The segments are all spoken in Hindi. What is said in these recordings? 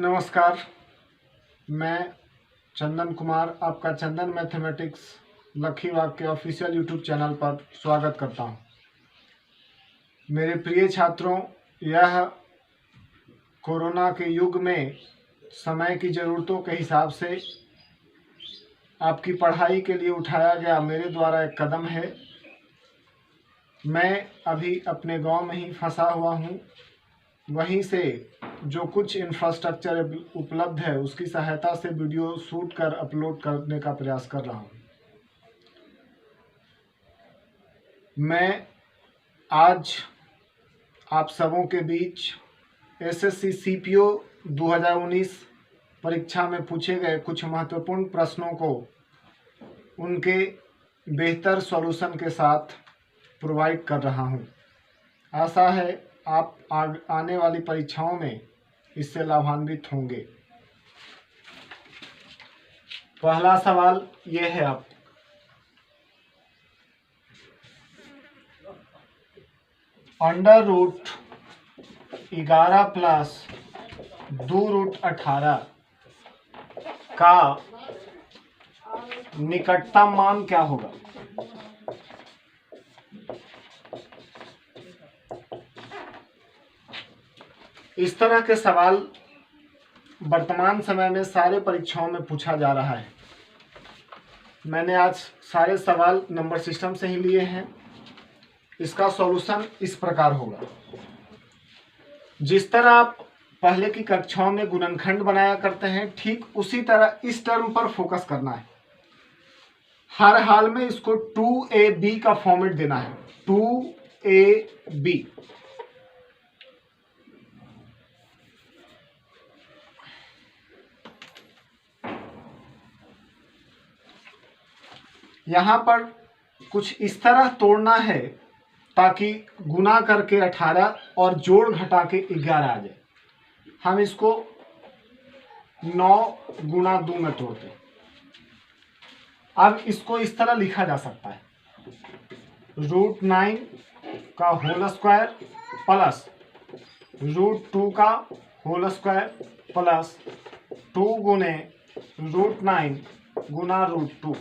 नमस्कार। मैं चंदन कुमार आपका चंदन मैथमेटिक्स लखीवाग के ऑफिशियल यूट्यूब चैनल पर स्वागत करता हूं। मेरे प्रिय छात्रों, यह कोरोना के युग में समय की ज़रूरतों के हिसाब से आपकी पढ़ाई के लिए उठाया गया मेरे द्वारा एक कदम है। मैं अभी अपने गांव में ही फंसा हुआ हूं। वहीं से जो कुछ इंफ्रास्ट्रक्चर उपलब्ध है उसकी सहायता से वीडियो शूट कर अपलोड करने का प्रयास कर रहा हूं। मैं आज आप सबों के बीच एसएससी सीपीओ 2019 परीक्षा में पूछे गए कुछ महत्वपूर्ण प्रश्नों को उनके बेहतर सॉल्यूशन के साथ प्रोवाइड कर रहा हूं। आशा है आप आने वाली परीक्षाओं में इससे लाभान्वित होंगे। पहला सवाल यह है, आप अंडर रूट 11 प्लस 2 रूट 18 का निकटतम मान क्या होगा? इस तरह के सवाल वर्तमान समय में सारे परीक्षाओं में पूछा जा रहा है। मैंने आज सारे सवाल नंबर सिस्टम से ही लिए हैं। इसका सॉल्यूशन इस प्रकार होगा। जिस तरह आप पहले की कक्षाओं में गुणनखंड बनाया करते हैं, ठीक उसी तरह इस टर्म पर फोकस करना है। हर हाल में इसको 2ab का फॉर्मेट देना है। 2ab यहाँ पर कुछ इस तरह तोड़ना है ताकि गुना करके 18 और जोड़ घटा के 11 आ जाए। हम इसको 9 गुना 2 में तोड़ते हैं। अब इसको इस तरह लिखा जा सकता है, √9 का होल स्क्वायर प्लस √2 का होल स्क्वायर प्लस 2 गुने √9 गुना √2।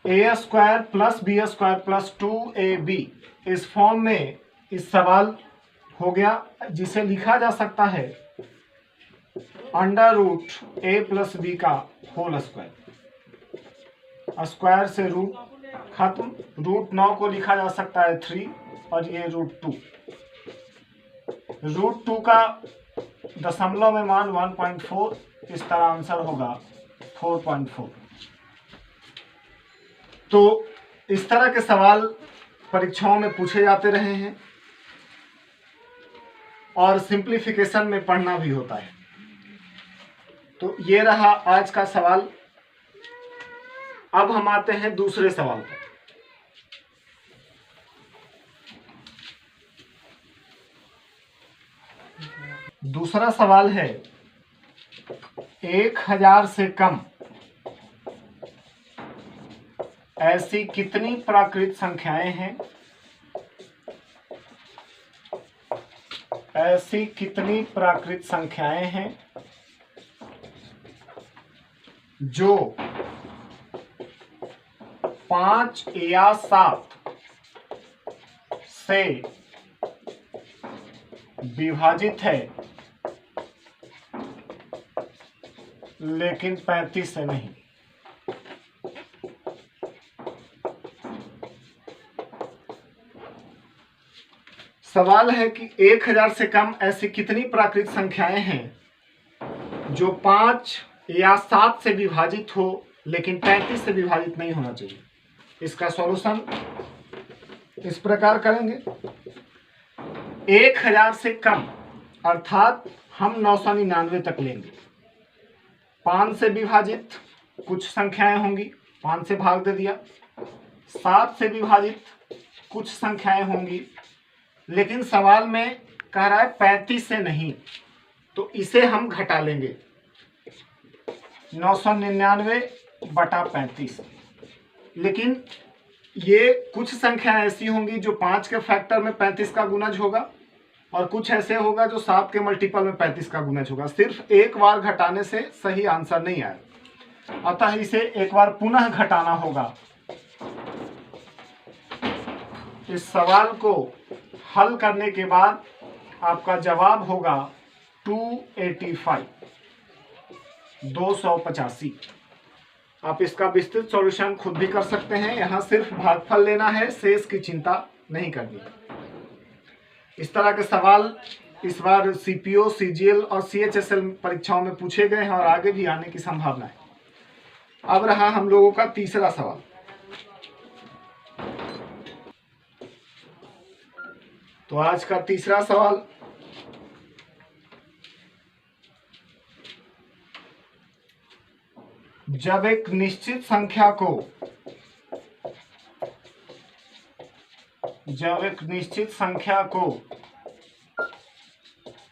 A square plus B square plus 2ab इस फॉर्म में इस सवाल हो गया, जिसे लिखा जा सकता है under root a plus B का होल स्क्वायर। स्क्वायर से रूट खत्म। √9 को लिखा जा सकता है 3 और ये √2। √2 का दशमलव में मान 1.4, इस तरह आंसर होगा 4.4। तो इस तरह के सवाल परीक्षाओं में पूछे जाते रहे हैं और सिंप्लीफिकेशन में पढ़ना भी होता है। तो ये रहा आज का सवाल। अब हम आते हैं दूसरे सवाल पर। दूसरा सवाल है, 1000 से कम ऐसी कितनी प्राकृत संख्याएं हैं? ऐसी कितनी प्राकृत संख्याएं हैं जो 5 या 7 से विभाजित है लेकिन 35 से नहीं? सवाल है कि 1000 से कम ऐसी कितनी प्राकृत संख्याएं हैं जो 5 या 7 से विभाजित हो लेकिन 35 से विभाजित नहीं होना चाहिए। इसका सॉल्यूशन इस प्रकार करेंगे। 1000 से कम अर्थात हम 999 तक लेंगे। 5 से विभाजित कुछ संख्याएं होंगी, 5 से भाग दे दिया। 7 से विभाजित कुछ संख्याएं होंगी, लेकिन सवाल में कह रहा है 35 से नहीं, तो इसे हम घटा लेंगे। 999 बटा 35। लेकिन ये कुछ संख्या ऐसी होंगी जो 5 के फैक्टर में 35 का गुणज होगा और कुछ ऐसे होगा जो 7 के मल्टीपल में 35 का गुणज होगा। सिर्फ एक बार घटाने से सही आंसर नहीं आएगा, अतः इसे एक बार पुनः घटाना होगा। इस सवाल को हल करने के बाद आपका जवाब होगा 285, 285। आप इसका विस्तृत सॉल्यूशन खुद भी कर सकते हैं। यहाँ सिर्फ भागफल लेना है, शेष की चिंता नहीं करनी। इस तरह के सवाल इस बार सीपीओ, सीजीएल और सीएचएसएल परीक्षाओं में पूछे गए हैं और आगे भी आने की संभावना है। अब रहा हम लोगों का तीसरा सवाल। तो आज का तीसरा सवाल, जब एक निश्चित संख्या को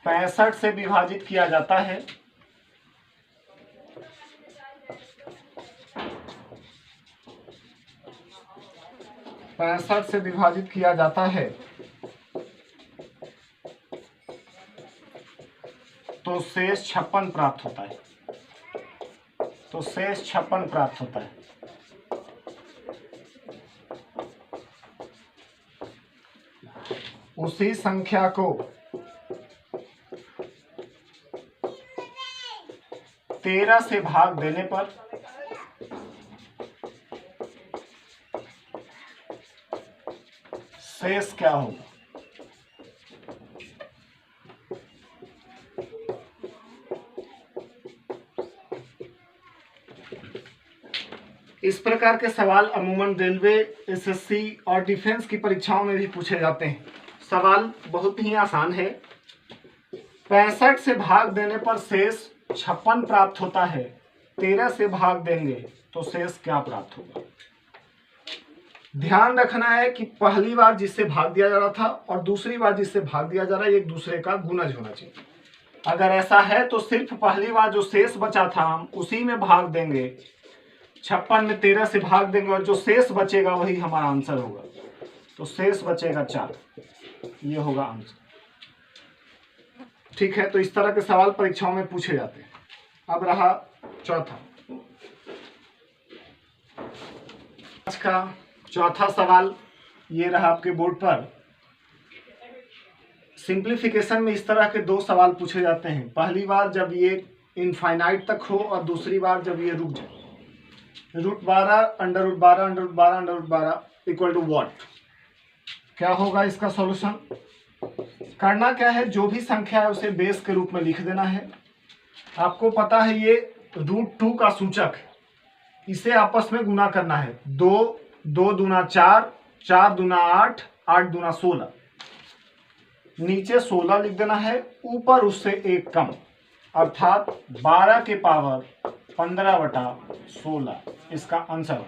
65 से विभाजित किया जाता है, तो शेष 56 प्राप्त होता है। उसी संख्या को 13 से भाग देने पर शेष क्या होगा? इस प्रकार के सवाल अमूमन रेलवे, एसएससी और डिफेंस की परीक्षाओं में भी पूछे जाते हैं। सवाल बहुत ही आसान है। 65 से भाग देने पर शेष 56 प्राप्त होता है, 13 से भाग देंगे तो शेष क्या प्राप्त होगा? ध्यान रखना है कि पहली बार जिससे भाग दिया जा रहा था और दूसरी बार जिससे भाग दिया जा रहा है एक दूसरे का गुणज होना चाहिए। अगर ऐसा है तो सिर्फ पहली बार जो शेष बचा था हम उसी में भाग देंगे, 56 में 13 से भाग देंगे और जो शेष बचेगा वही हमारा आंसर होगा। तो शेष बचेगा 4, ये होगा आंसर। ठीक है, तो इस तरह के सवाल परीक्षाओं में पूछे जाते हैं। अब रहा चौथा। आज का चौथा सवाल ये रहा आपके बोर्ड पर। सिंप्लीफिकेशन में इस तरह के 2 सवाल पूछे जाते हैं। पहली बार जब ये इनफाइनाइट तक हो और दूसरी बार जब ये रुक जाए। √12 √12 इक्वल टू व्हाट? क्या होगा इसका सॉल्यूशन? करना क्या है, जो भी संख्या है उसे बेस के रूप में लिख देना है। आपको पता है ये √2 का सूचक है, इसे आपस में गुना करना है। 2 दूना 4, 4 दूना 8, 8 दूना 16। नीचे 16 लिख देना है, ऊपर उससे 1 कम, अर्थात 12 के पावर 15/16 इसका आंसर हो।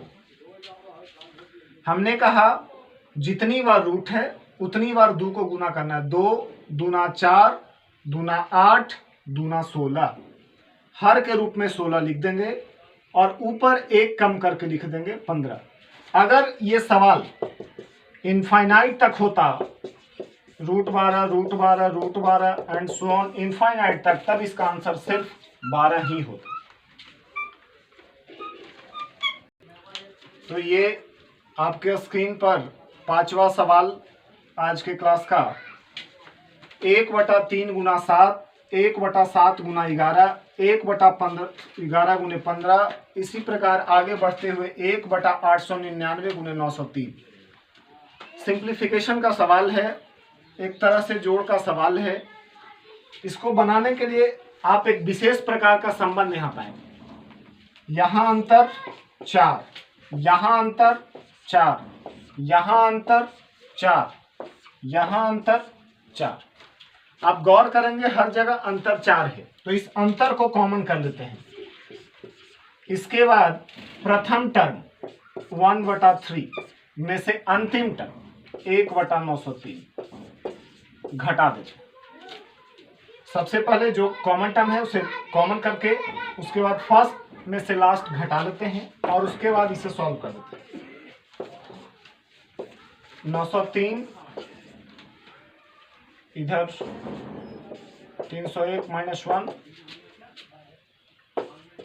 हमने कहा जितनी बार रूट है उतनी बार 2 को गुना करना है। 2 दूना 4 दूना 8 दूना 16, हर के रूप में 16 लिख देंगे और ऊपर 1 कम करके लिख देंगे 15। अगर ये सवाल इनफाइनाइट तक होता, √12 एंड सो ऑन इनफाइनाइट तक, तब इसका आंसर सिर्फ 12 ही होता। तो ये आपके स्क्रीन पर 5वां सवाल आज के क्लास का। 1/3 गुना 7, 1/7 गुना 11, 1/11 गुने 15, इसी प्रकार आगे बढ़ते हुए 1/899 गुने 903। सिंप्लीफिकेशन का सवाल है, एक तरह से जोड़ का सवाल है। इसको बनाने के लिए आप एक विशेष प्रकार का संबंध यहाँ पाएंगे। यहाँ अंतर 4, यहाँ अंतर 4, यहाँ अंतर 4, यहाँ अंतर 4। आप गौर करेंगे हर जगह अंतर 4 है, तो इस अंतर को कॉमन कर लेते हैं। इसके बाद प्रथम टर्म 1/3 में से अंतिम टर्म 1/903 घटा देते हैं। सबसे पहले जो कॉमन टर्म है उसे कॉमन करके उसके बाद फर्स्ट में से लास्ट घटा लेते हैं और उसके बाद इसे सॉल्व कर देते हैं। 903 इधर 301 -1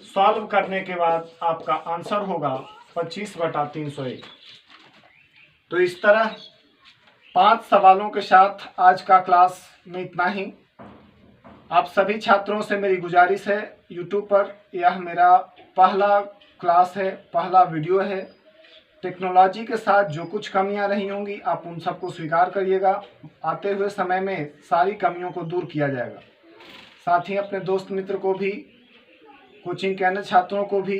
सॉल्व करने के बाद आपका आंसर होगा 25/301। तो इस तरह 5 सवालों के साथ आज का क्लास में इतना ही। आप सभी छात्रों से मेरी गुजारिश है, YouTube पर यह मेरा पहला क्लास है, पहला वीडियो है। टेक्नोलॉजी के साथ जो कुछ कमियां रही होंगी आप उन सबको स्वीकार करिएगा। आते हुए समय में सारी कमियों को दूर किया जाएगा। साथ ही अपने दोस्त मित्र को भी, कोचिंग के अन्य छात्रों को भी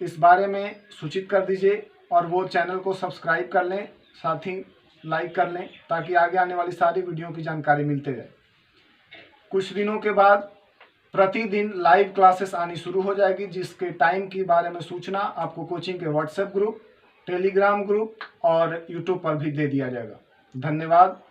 इस बारे में सूचित कर दीजिए और वो चैनल को सब्सक्राइब कर लें, साथ ही लाइक कर लें, ताकि आगे आने वाली सारी वीडियो की जानकारी मिलते जाए। कुछ दिनों के बाद प्रतिदिन लाइव क्लासेस आनी शुरू हो जाएगी, जिसके टाइम के बारे में सूचना आपको कोचिंग के व्हाट्सएप ग्रुप, टेलीग्राम ग्रुप और यूट्यूब पर भी दे दिया जाएगा। धन्यवाद।